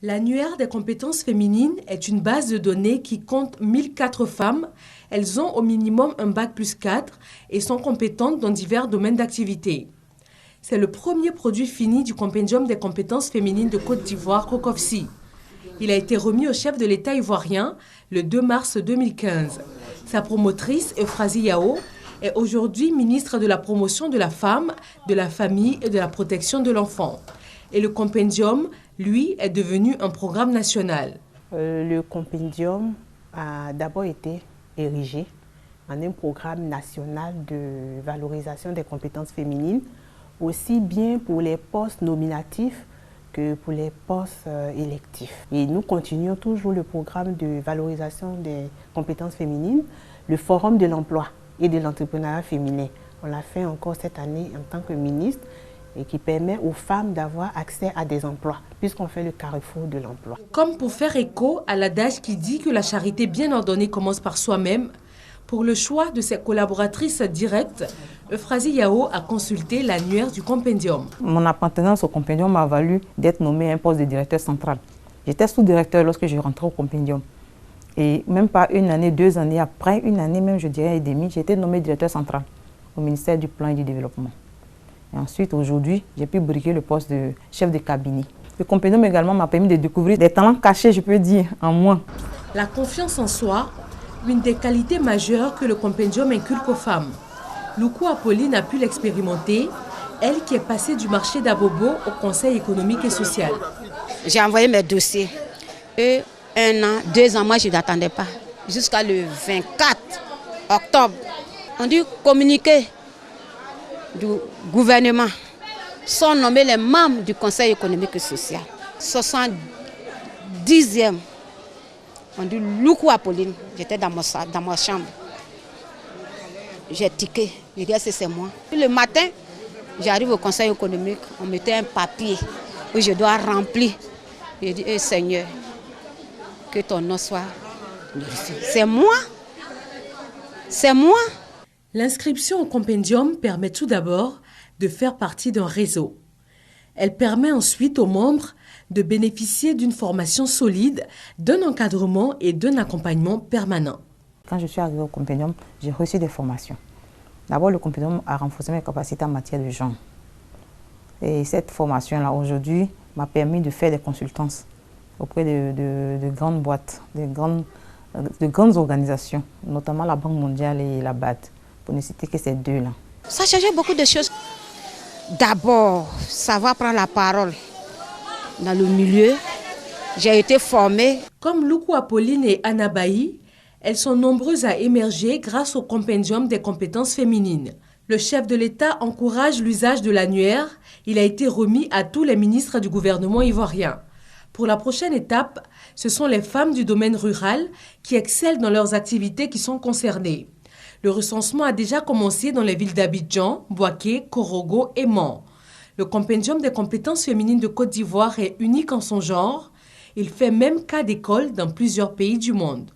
L'annuaire des compétences féminines est une base de données qui compte 1004 femmes. Elles ont au minimum un bac+4 et sont compétentes dans divers domaines d'activité. C'est le premier produit fini du compendium des compétences féminines de Côte d'Ivoire, COCOFSI. Il a été remis au chef de l'État ivoirien le 2 mars 2015. Sa promotrice, Euphrasie Yao, est aujourd'hui ministre de la promotion de la femme, de la famille et de la protection de l'enfant. Et le compendium, lui, est devenu un programme national. Le compendium a d'abord été érigé en un programme national de valorisation des compétences féminines, aussi bien pour les postes nominatifs que pour les postes électifs. Et nous continuons toujours le programme de valorisation des compétences féminines, le forum de l'emploi et de l'entrepreneuriat féminin. On l'a fait encore cette année en tant que ministre et qui permet aux femmes d'avoir accès à des emplois, puisqu'on fait le carrefour de l'emploi. Comme pour faire écho à l'adage qui dit que la charité bien ordonnée commence par soi-même, pour le choix de ses collaboratrices directes, Euphrasie Yao a consulté l'annuaire du compendium. Mon appartenance au compendium m'a valu d'être nommée à un poste de directeur central. J'étais sous-directeur lorsque je rentrais au compendium. Et même pas une année, 2 années après, une année même, je dirais, et demie, j'ai été nommée directeur central au ministère du Plan et du Développement. Et ensuite, aujourd'hui, j'ai pu briguer le poste de chef de cabinet. Le compendium également m'a permis de découvrir des talents cachés, je peux dire, en moi. La confiance en soi, une des qualités majeures que le compendium inculque aux femmes. Loukou Apolline a pu l'expérimenter, elle qui est passée du marché d'Abobo au Conseil économique et social. J'ai envoyé mes dossiers. Et 1 an, 2 ans, moi je n'attendais pas. Jusqu'à le 24 octobre, on dit communiqué du gouvernement sont nommés les membres du Conseil économique et social. 70e. On dit Loukou Apolline. J'étais dans ma chambre. J'ai tiqué. Je dis, c'est moi. Le matin, j'arrive au Conseil économique. On mettait un papier où je dois remplir. Je dis, Seigneur, que ton nom soit glorifié. C'est moi. C'est moi. L'inscription au compendium permet tout d'abord de faire partie d'un réseau. Elle permet ensuite aux membres de bénéficier d'une formation solide, d'un encadrement et d'un accompagnement permanent. Quand je suis arrivée au compendium, j'ai reçu des formations. D'abord, le compendium a renforcé mes capacités en matière de genre. Et cette formation-là, aujourd'hui, m'a permis de faire des consultances auprès de grandes boîtes, de grandes organisations, notamment la Banque mondiale et la BAD, pour ne citer que ces deux-là. Ça a changé beaucoup de choses. D'abord, savoir prendre la parole dans le milieu. J'ai été formée. Comme Loukou Apolline et Anna Bailly, elles sont nombreuses à émerger grâce au compendium des compétences féminines. Le chef de l'État encourage l'usage de l'annuaire. Il a été remis à tous les ministres du gouvernement ivoirien. Pour la prochaine étape, ce sont les femmes du domaine rural qui excellent dans leurs activités qui sont concernées. Le recensement a déjà commencé dans les villes d'Abidjan, Bouaké, Korogo et Mans. Le compendium des compétences féminines de Côte d'Ivoire est unique en son genre. Il fait même cas d'école dans plusieurs pays du monde.